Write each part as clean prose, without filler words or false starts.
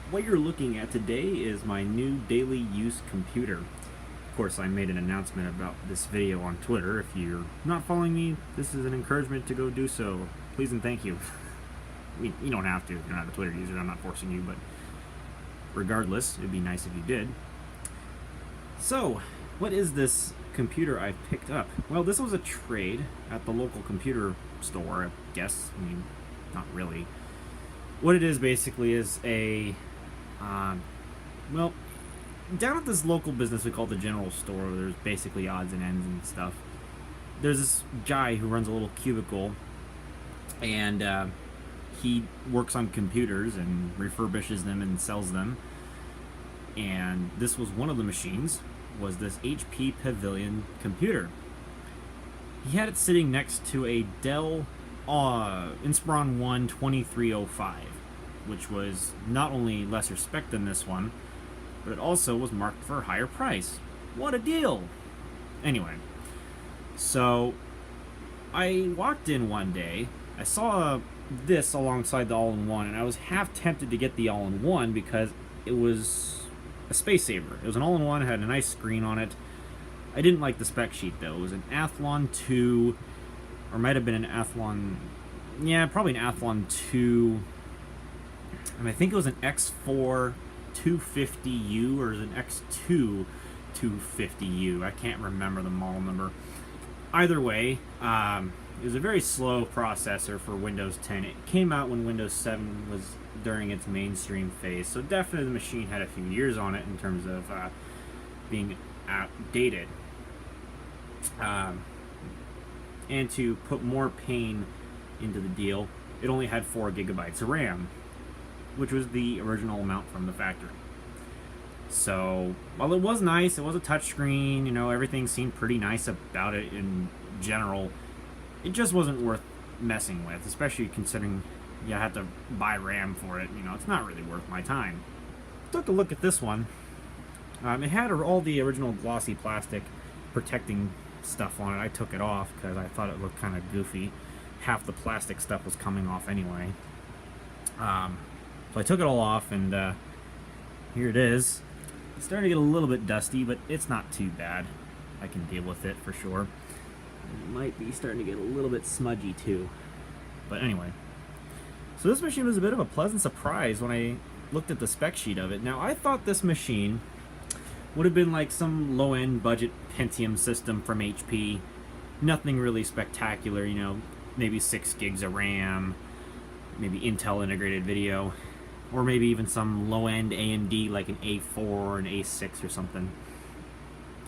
What you're looking at today is my new daily use computer. Of course, I made an announcement about this video on Twitter. If you're not following me, this is an encouragement to go do so. Please and thank you. I mean, you don't have to if you're not a Twitter user. I'm not forcing you, but regardless, it'd be nice if you did. So, what is this computer I picked up? Well, this was a trade at the local computer store, I guess. I mean, not really. What it is basically is a well, down at this local business we call the general store, there's basically odds and ends and stuff. There's this guy who runs a little cubicle, and he works on computers and refurbishes them and sells them. And this was one of the machines, was this HP Pavilion computer. He had it sitting next to a Dell Inspiron 1 2305, which was not only lesser spec than this one, but it also was marked for a higher price. What a deal! Anyway, so I walked in one day, I saw this alongside the all-in-one, and I was half tempted to get the all-in-one because it was a space saver. It was an all-in-one, it had a nice screen on it. I didn't like the spec sheet though. It was an Athlon 2, or might have been an Athlon, yeah, probably an Athlon 2, and I think it was an X4 250U or an X2 250U. I can't remember the model number. Either way, it was a very slow processor for Windows 10. It came out when Windows 7 was during its mainstream phase, so definitely the machine had a few years on it in terms of being outdated. And to put more pain into the deal, it only had 4 gigabytes of RAM, which was the original amount from the factory. So, while it was nice, it was a touchscreen, you know, everything seemed pretty nice about it in general, it just wasn't worth messing with, especially considering you had to buy RAM for it. You know, it's not really worth my time. Took a look at this one. It had all the original glossy plastic protecting stuff on it. I took it off because I thought it looked kind of goofy. Half the plastic stuff was coming off anyway. So I took it all off, and here it is. It's starting to get a little bit dusty, but it's not too bad. I can deal with it for sure. It might be starting to get a little bit smudgy too. But anyway. So this machine was a bit of a pleasant surprise when I looked at the spec sheet of it. Now, I thought this machine would have been like some low-end budget Pentium system from HP. Nothing really spectacular, you know, maybe 6 gigs of RAM, maybe Intel integrated video, or maybe even some low-end AMD like an A4 or an A6 or something.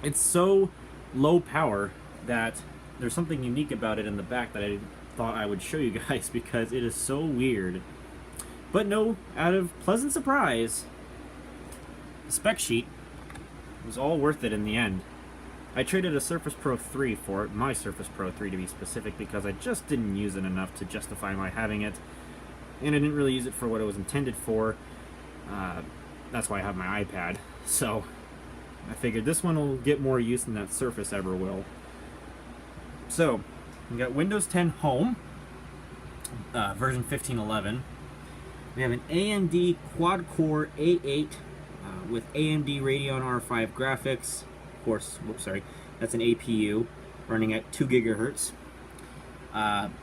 It's so low power that there's something unique about it in the back that I thought I would show you guys because it is so weird. But no, out of pleasant surprise, the spec sheet was all worth it in the end. I traded a Surface Pro 3 for it, my Surface Pro 3 to be specific, because I just didn't use it enough to justify my having it, and I didn't really use it for what it was intended for. That's why I have my iPad, so I figured this one will get more use than that Surface ever will. So, we got Windows 10 Home, version 1511. We have an AMD quad-core A8 with AMD Radeon R5 graphics. Of course, whoops, sorry, that's an APU running at 2 gigahertz.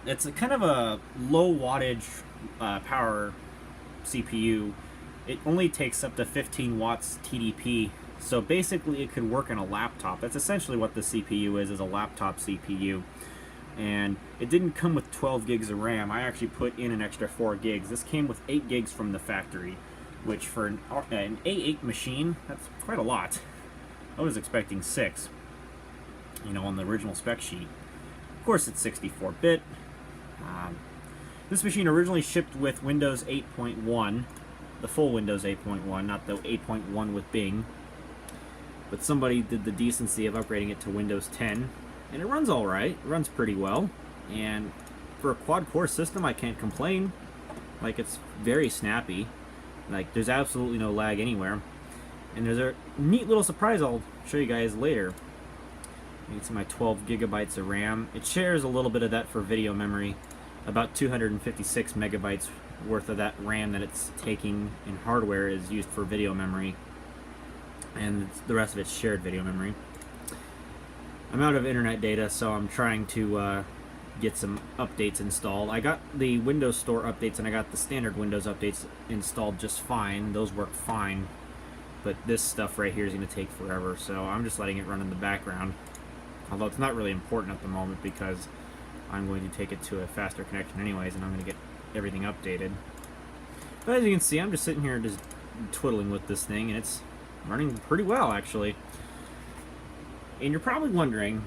It's a kind of a low wattage power CPU. It only takes up to 15 watts TDP, so basically it could work on a laptop. That's essentially what the CPU is a laptop CPU. And it didn't come with 12 gigs of RAM. I actually put in an extra 4 gigs. This came with 8 gigs from the factory, which for an A8 machine, that's quite a lot. I was expecting 6, you know, on the original spec sheet. Of course, it's 64-bit. This machine originally shipped with Windows 8.1, the full Windows 8.1, not the 8.1 with Bing. But somebody did the decency of upgrading it to Windows 10, and it runs alright. It runs pretty well, and for a quad-core system, I can't complain. Like, it's very snappy. Like, there's absolutely no lag anywhere. And there's a neat little surprise I'll show you guys later. It's my 12 gigabytes of RAM. It shares a little bit of that for video memory, about 256 megabytes worth of that RAM that it's taking in hardware is used for video memory, and the rest of it's shared video memory. I'm out of internet data, so I'm trying to get some updates installed. I got the Windows Store updates and I got the standard Windows updates installed just fine. Those work fine, but this stuff right here is going to take forever, so I'm just letting it run in the background. Although it's not really important at the moment because I'm going to take it to a faster connection anyways, and I'm going to get everything updated. But as you can see, I'm just sitting here just twiddling with this thing, and it's running pretty well, actually. And you're probably wondering,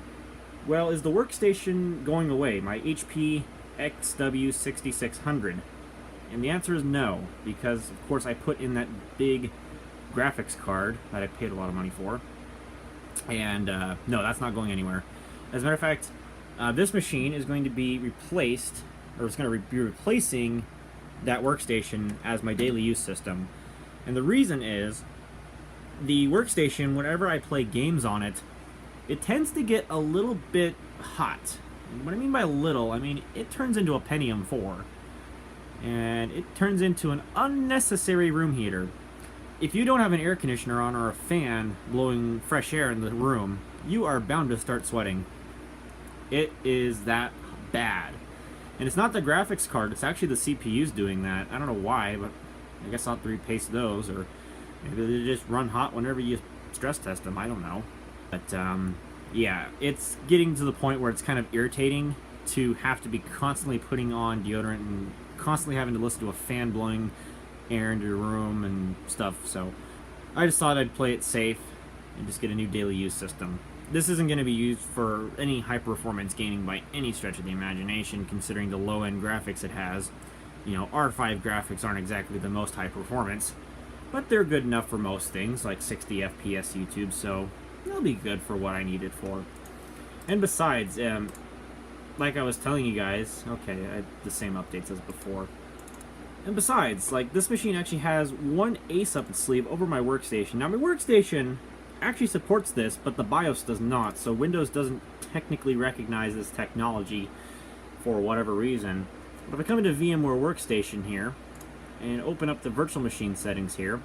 well, is the workstation going away, my HP XW6600? And the answer is no, because of course I put in that big graphics card that I paid a lot of money for. And no, that's not going anywhere. As a matter of fact, this machine is going to be replaced, or it's going to be replacing that workstation as my daily use system. And the reason is, the workstation, whenever I play games on it, it tends to get a little bit hot. And what I mean by little, I mean it turns into a Pentium 4. And it turns into an unnecessary room heater. If you don't have an air conditioner on or a fan blowing fresh air in the room, you are bound to start sweating. It is that bad. And it's not the graphics card, it's actually the CPUs doing that. I don't know why, but I guess I'll have to replace those, or maybe they just run hot whenever you stress test them, I don't know. But yeah, it's getting to the point where it's kind of irritating to have to be constantly putting on deodorant and constantly having to listen to a fan blowing air into your room and stuff, so I just thought I'd play it safe and just get a new daily use system. This isn't going to be used for any high-performance gaming by any stretch of the imagination, considering the low-end graphics it has. You know, R5 graphics aren't exactly the most high-performance, but they're good enough for most things, like 60 FPS YouTube, so they'll be good for what I need it for. And besides, like I was telling you guys, okay, I had the same updates as before. And besides, like, this machine actually has one ace up its sleeve over my workstation. Now, my workstation actually supports this, but the BIOS does not, so Windows doesn't technically recognize this technology for whatever reason. But if I come into VMware Workstation here, and open up the virtual machine settings here,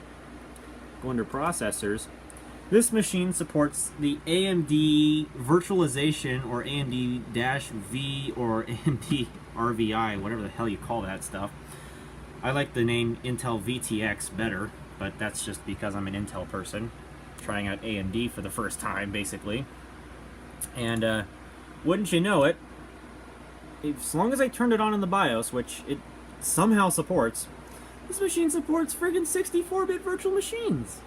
go under processors, this machine supports the AMD virtualization, or AMD-V, or AMD RVI, whatever the hell you call that stuff. I like the name Intel VTX better, but that's just because I'm an Intel person, trying out AMD for the first time, basically. And wouldn't you know it, as long as I turned it on in the BIOS, which it somehow supports, this machine supports friggin' 64-bit virtual machines.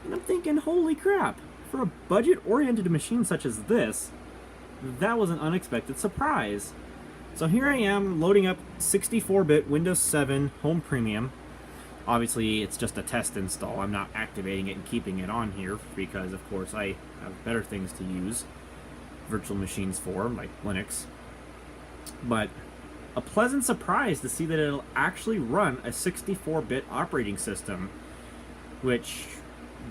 And I'm thinking, holy crap, for a budget-oriented machine such as this, that was an unexpected surprise. So here I am loading up 64-bit Windows 7 Home Premium. Obviously, it's just a test install. I'm not activating it and keeping it on here because, of course, I have better things to use virtual machines for, like Linux. But a pleasant surprise to see that it'll actually run a 64-bit operating system, which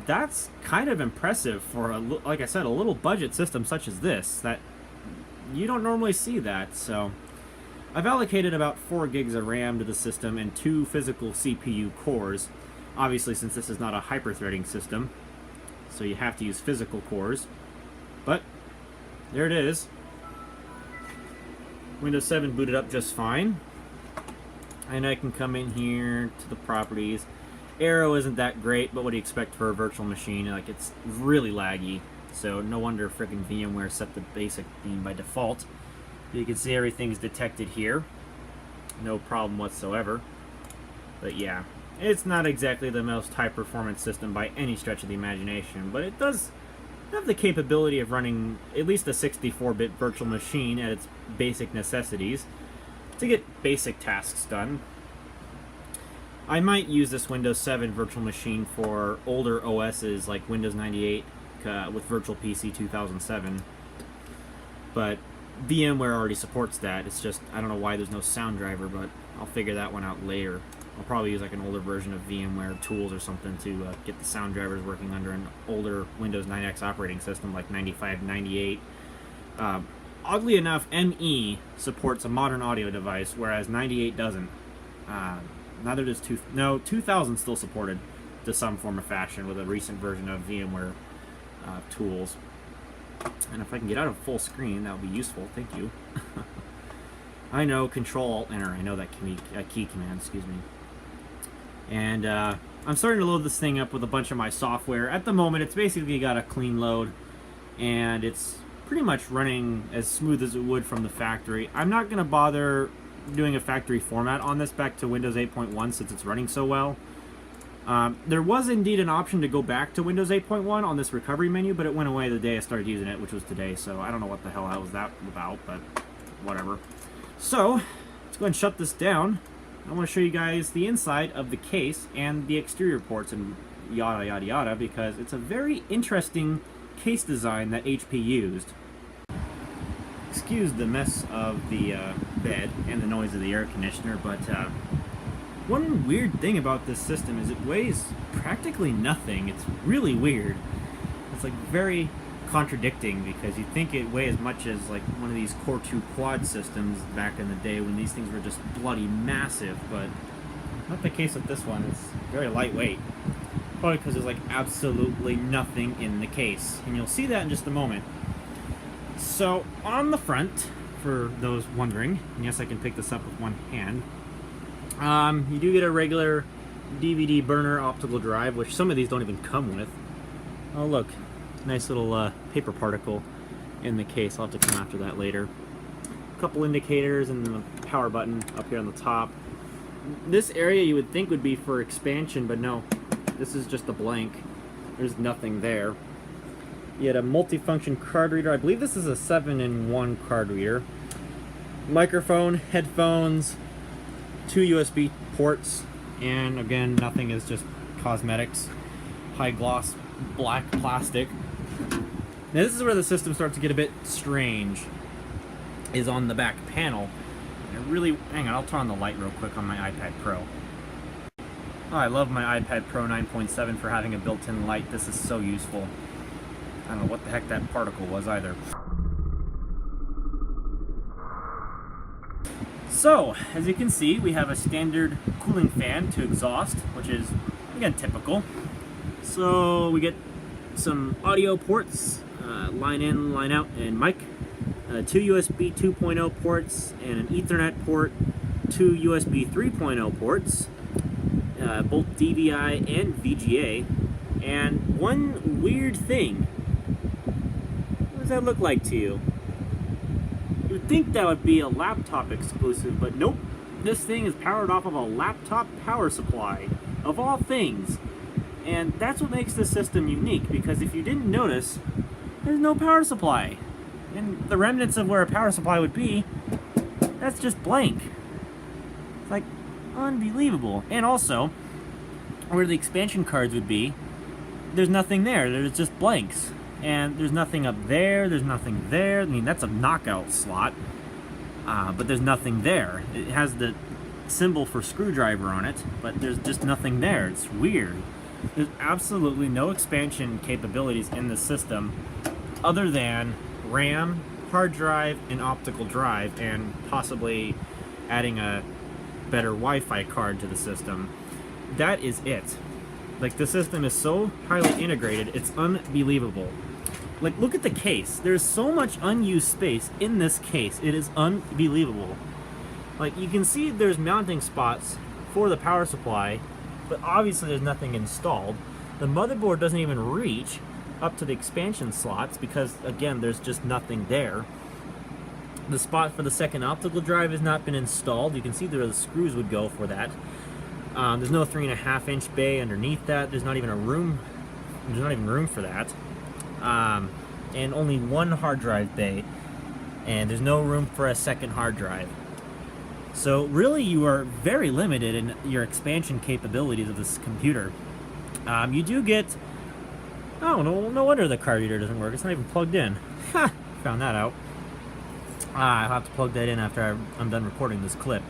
that's kind of impressive for, like I said, a little budget system such as this. That you don't normally see that, so I've allocated about 4 gigs of RAM to the system and 2 physical CPU cores. Obviously, since this is not a hyper-threading system, so you have to use physical cores. But there it is. Windows 7 booted up just fine. And I can come in here to the properties. Aero isn't that great, but what do you expect for a virtual machine? Like, it's really laggy, so no wonder frickin' VMware set the basic theme by default. You can see everything's detected here. No problem whatsoever. But yeah, it's not exactly the most high-performance system by any stretch of the imagination, but it does have the capability of running at least a 64-bit virtual machine at its basic necessities to get basic tasks done. I might use this Windows 7 virtual machine for older OSs like Windows 98 with Virtual PC 2007, but VMware already supports that. It's just, I don't know why there's no sound driver, but I'll figure that one out later. I'll probably use like an older version of VMware tools or something to get the sound drivers working under an older Windows 9X operating system like 95, 98. Oddly enough, ME supports a modern audio device, whereas 98 doesn't. Neither does 2000 still supported to some form of fashion with a recent version of VMware tools. And if I can get out of full screen, that would be useful. Thank you. I know, Control-Alt-Enter. I know that key command, excuse me. And I'm starting to load this thing up with a bunch of my software. At the moment, it's basically got a clean load, and it's pretty much running as smooth as it would from the factory. I'm not going to bother doing a factory format on this back to Windows 8.1 since it's running so well. There was indeed an option to go back to Windows 8.1 on this recovery menu, but it went away the day I started using it, which was today, so I don't know what the hell that was about, but whatever. So, let's go ahead and shut this down. I want to show you guys the inside of the case and the exterior ports and yada yada yada, because it's a very interesting case design that HP used. Excuse the mess of the bed and the noise of the air conditioner, but one weird thing about this system is it weighs practically nothing. It's really weird. It's like very contradicting, because you'd think it weigh as much as like one of these Core 2 quad systems back in the day when these things were just bloody massive, but not the case with this one. It's very lightweight. Probably because there's like absolutely nothing in the case, and you'll see that in just a moment. So on the front, for those wondering, and yes, I can pick this up with one hand, you do get a regular DVD burner optical drive, which some of these don't even come with. Oh look, nice little paper particle in the case. I'll have to come after that later. A couple indicators and the power button up here on the top. This area you would think would be for expansion, but no, this is just a blank. There's nothing there. You had a multifunction card reader. I believe this is a 7-in-1 card reader. Microphone, headphones, 2 USB ports, and again, nothing, is just cosmetics. High gloss black plastic. Now this is where the system starts to get a bit strange, is on the back panel. Hang on, I'll turn on the light real quick on my iPad Pro. Oh, I love my iPad Pro 9.7 for having a built-in light. This is so useful. I don't know what the heck that particle was either. So, as you can see, we have a standard cooling fan to exhaust, which is, again, typical. So, we get some audio ports, line in, line out, and mic. 2 USB 2.0 ports, and an Ethernet port, 2 USB 3.0 ports, both DVI and VGA, and one weird thing. What does that look like to you? You'd think that would be a laptop exclusive, but nope. This thing is powered off of a laptop power supply, of all things. And that's what makes this system unique, because if you didn't notice, there's no power supply. And the remnants of where a power supply would be, that's just blank. It's like unbelievable. And also, where the expansion cards would be, there's nothing there. There's just blanks. And there's nothing up there, there's nothing there. I mean, that's a knockout slot, but there's nothing there. It has the symbol for screwdriver on it, but there's just nothing there. It's weird. There's absolutely no expansion capabilities in the system other than RAM, hard drive, and optical drive, and possibly adding a better Wi-Fi card to the system. That is it. Like, the system is so highly integrated, it's unbelievable. Like, look at the case. There's so much unused space in this case. It is unbelievable. Like, you can see there's mounting spots for the power supply, but obviously there's nothing installed. The motherboard doesn't even reach up to the expansion slots because, again, there's just nothing there. The spot for the second optical drive has not been installed. You can see where the screws would go for that. There's no 3.5-inch bay underneath that. There's not even a room. There's not even room for that. And only one hard drive bay, and there's no room for a second hard drive. So really, you are very limited in your expansion capabilities of this computer. You do get, oh, no wonder the card reader doesn't work. It's not even plugged in. Ha! Found that out. I'll have to plug that in after I'm done recording this clip.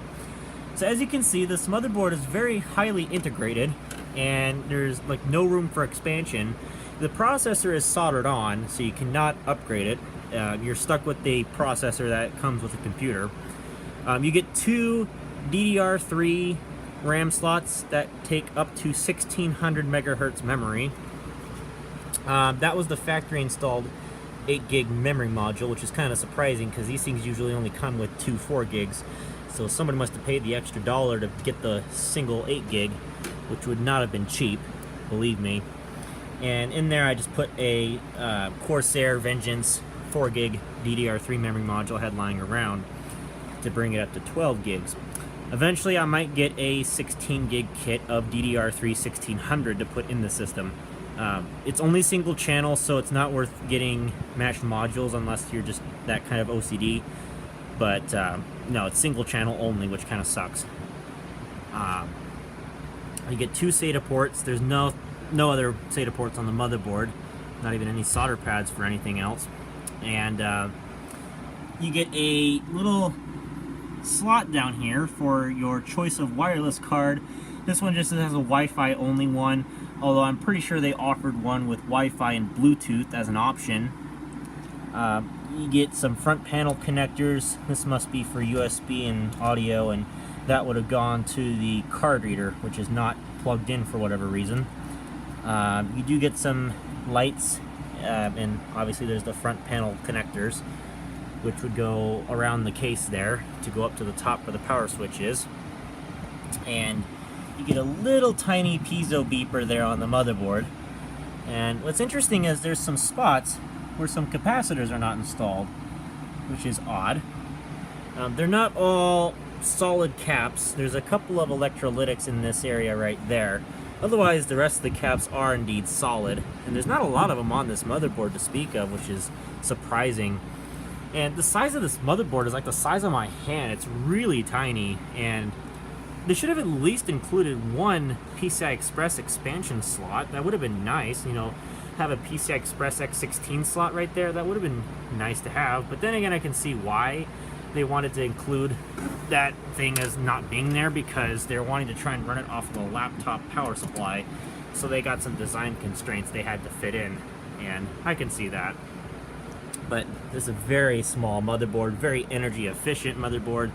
So as you can see, this motherboard is very highly integrated, and there's like no room for expansion. The processor is soldered on, so you cannot upgrade it. You're stuck with the processor that comes with the computer. You get two DDR3 RAM slots that take up to 1600 megahertz memory. That was the factory installed 8 gig memory module, which is kind of surprising because these things usually only come with 2 4 gigs. So somebody must have paid the extra $1 to get the single 8 gig, which would not have been cheap, believe me. And in there I just put a Corsair Vengeance 4 gig DDR3 memory module I had lying around to bring it up to 12 gigs. Eventually I might get a 16 gig kit of DDR3 1600 to put in the system. It's only single channel, so it's not worth getting matched modules unless you're just that kind of OCD. But no, it's single channel only, which kind of sucks. You get 2 SATA ports. There's no other SATA ports on the motherboard, not even any solder pads for anything else. And you get a little slot down here for your choice of wireless card. This one just has a Wi-Fi only one, although I'm pretty sure they offered one with Wi-Fi and Bluetooth as an option. You get some front panel connectors. This must be for USB and audio, and that would have gone to the card reader, which is not plugged in for whatever reason. You do get some lights, and obviously there's the front panel connectors, which would go around the case there to go up to the top where the power switch is. And you get a little tiny piezo beeper there on the motherboard. And what's interesting is there's some spots where some capacitors are not installed, which is odd. They're not all solid caps. There's a couple of electrolytics in this area right there. Otherwise, the rest of the caps are indeed solid, and there's not a lot of them on this motherboard to speak of, which is surprising. And the size of this motherboard is like the size of my hand. It's really tiny, and they should have at least included one PCI Express expansion slot. That would have been nice, you know, have a PCI Express X16 slot right there. That would have been nice to have. But then again, I can see why they wanted to include that thing as not being there, because they're wanting to try and run it off of a laptop power supply. So they got some design constraints they had to fit in, and I can see that. But this is a very small motherboard, very energy efficient motherboard.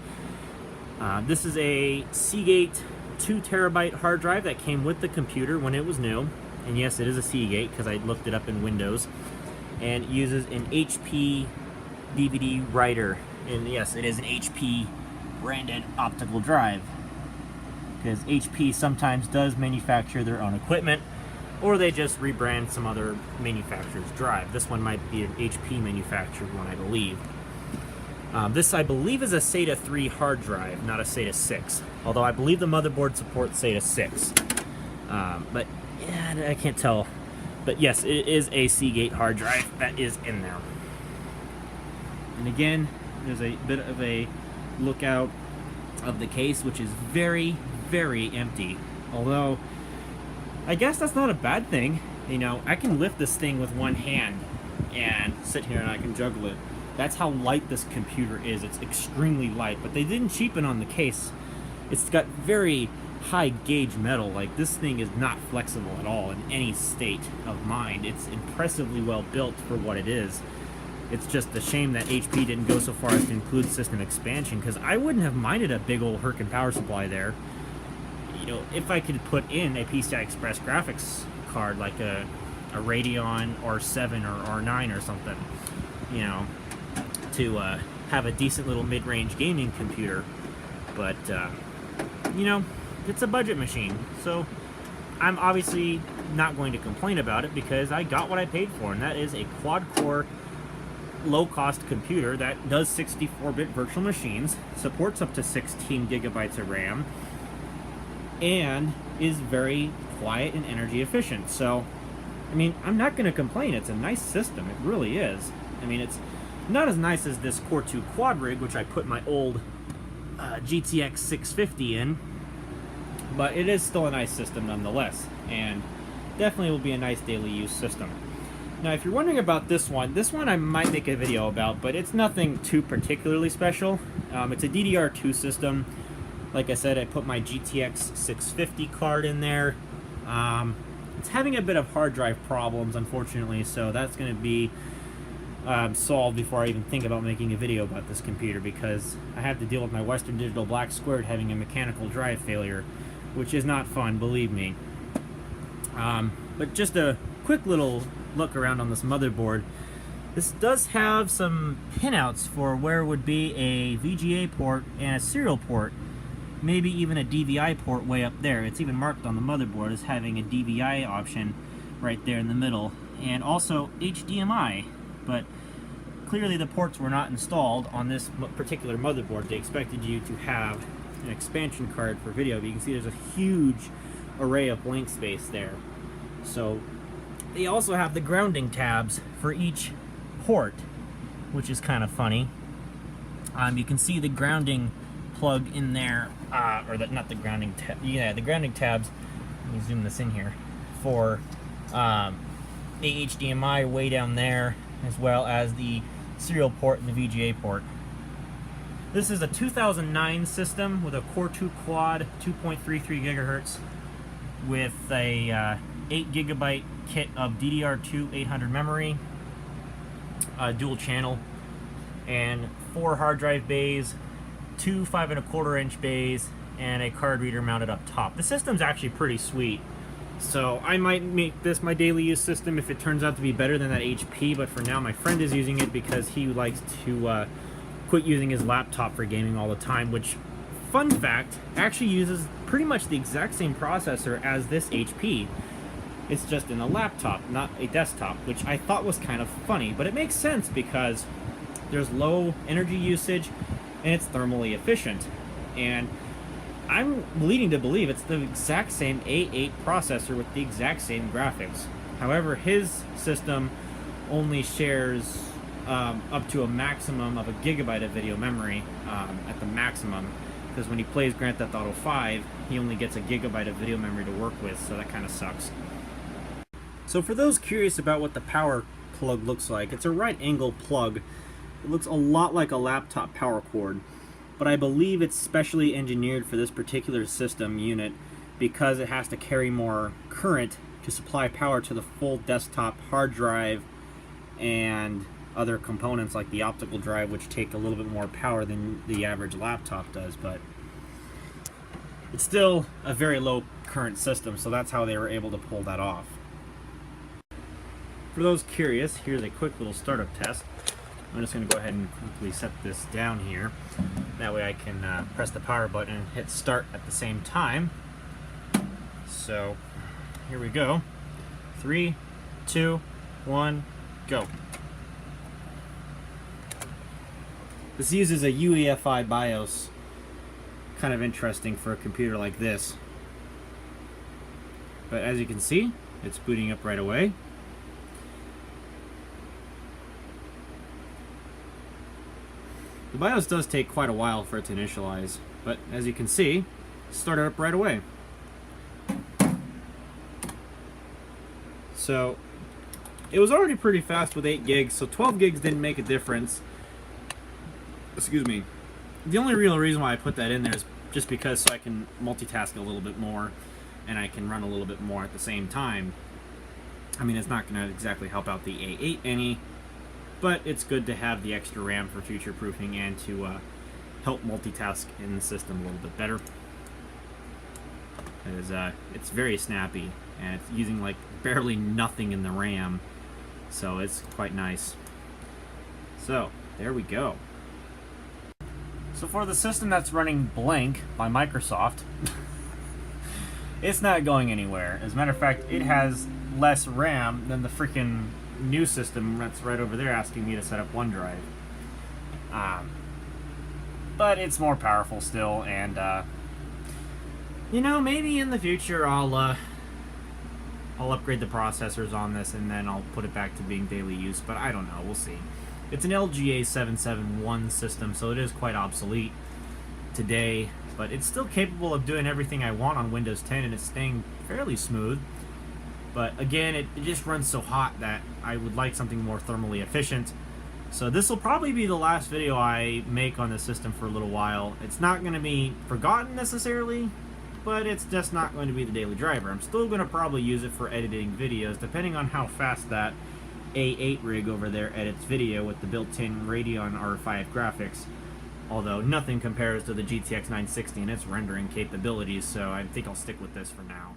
This is a Seagate 2 terabyte hard drive that came with the computer when it was new. And yes, it is a Seagate because I looked it up in Windows. And it uses an HP DVD writer. And yes, it is an HP branded optical drive, because HP sometimes does manufacture their own equipment, or they just rebrand some other manufacturer's drive. This one might be an HP manufactured one, I believe. This, I believe, is a SATA 3 hard drive, not a SATA 6. Although I believe the motherboard supports SATA 6. But yeah, I can't tell. But yes, it is a Seagate hard drive that is in there. And again, there's a bit of a lookout of the case, which is very, very empty. Although, I guess that's not a bad thing. You know, I can lift this thing with one hand and sit here and I can juggle it. That's how light this computer is. It's extremely light, but they didn't cheapen on the case. It's got very high gauge metal. Like, this thing is not flexible at all in any state of mind. It's impressively well built for what it is. It's just a shame that HP didn't go so far as to include system expansion, because I wouldn't have minded a big old Herkin power supply there. You know, if I could put in a PCI Express graphics card like a Radeon R7 or R9 or something, you know, to have a decent little mid-range gaming computer. But, you know, it's a budget machine, so I'm obviously not going to complain about it because I got what I paid for, and that is a quad-core low-cost computer that does 64-bit virtual machines, supports up to 16 gigabytes of RAM, and is very quiet and energy efficient. So, I mean, I'm not going to complain. It's a nice system. It really is. I mean, it's not as nice as this Core 2 quad rig, which I put my old GTX 650 in, but it is still a nice system nonetheless, and definitely will be a nice daily use system. Now, if you're wondering about this one I might make a video about, but it's nothing too particularly special. It's a DDR2 system. Like I said, I put my GTX 650 card in there. It's having a bit of hard drive problems, unfortunately, so that's going to be solved before I even think about making a video about this computer, because I have to deal with my Western Digital Black Squared having a mechanical drive failure, which is not fun, believe me. But just a quick little look around on this motherboard. This does have some pinouts for where would be a VGA port and a serial port, maybe even a DVI port way up there. It's even marked on the motherboard as having a DVI option right there in the middle, and also HDMI, but clearly the ports were not installed on this particular motherboard. They expected you to have an expansion card for video, but you can see there's a huge array of blank space there. So they also have the grounding tabs for each port, which is kind of funny. You can see the grounding plug in there, not the grounding tab, yeah, the grounding tabs. Let me zoom this in here for the HDMI way down there, as well as the serial port and the VGA port. This is a 2009 system with a Core 2 quad, 2.33 gigahertz, with a 8 gigabyte kit of DDR2 800 memory, dual channel, and 4 hard drive bays, 2 5.25 inch bays, and a card reader mounted up top. The system's actually pretty sweet, so I might make this my daily use system if it turns out to be better than that HP, but for now my friend is using it because he likes to quit using his laptop for gaming all the time, which, fun fact, actually uses pretty much the exact same processor as this HP. It's just in a laptop, not a desktop, which I thought was kind of funny, but it makes sense because there's low energy usage and it's thermally efficient. And I'm leading to believe it's the exact same A8 processor with the exact same graphics. However, his system only shares up to a maximum of a gigabyte of video memory at the maximum, because when he plays Grand Theft Auto 5, he only gets a gigabyte of video memory to work with, so that kind of sucks. So for those curious about what the power plug looks like, it's a right angle plug. It looks a lot like a laptop power cord, but I believe it's specially engineered for this particular system unit because it has to carry more current to supply power to the full desktop hard drive and other components like the optical drive, which take a little bit more power than the average laptop does, but it's still a very low current system, so that's how they were able to pull that off. For those curious, here's a quick little startup test. I'm just going to go ahead and quickly set this down here. That way I can press the power button and hit start at the same time. So here we go. 3, 2, 1, go. This uses a UEFI BIOS. Kind of interesting for a computer like this. But as you can see, it's booting up right away. The BIOS does take quite a while for it to initialize, but as you can see, it started up right away. So it was already pretty fast with 8 gigs, so 12 gigs didn't make a difference. Excuse me. The only real reason why I put that in there is just because so I can multitask a little bit more and I can run a little bit more at the same time. I mean, it's not going to exactly help out the A8 any, but it's good to have the extra RAM for future proofing and to help multitask in the system a little bit better. Because it's very snappy and it's using like barely nothing in the RAM, so it's quite nice. So there we go. So for the system that's running Blank by Microsoft, it's not going anywhere. As a matter of fact, it has less RAM than the freaking new system that's right over there asking me to set up OneDrive. But it's more powerful still, and you know, maybe in the future I'll upgrade the processors on this and then I'll put it back to being daily use, but I don't know, we'll see. It's an LGA 771 system, so it is quite obsolete today, but it's still capable of doing everything I want on Windows 10 and it's staying fairly smooth. But again, it just runs so hot that I would like something more thermally efficient. So this will probably be the last video I make on this system for a little while. It's not going to be forgotten necessarily, but it's just not going to be the daily driver. I'm still going to probably use it for editing videos, depending on how fast that A8 rig over there edits video with the built-in Radeon R5 graphics. Although nothing compares to the GTX 960 and its rendering capabilities, so I think I'll stick with this for now.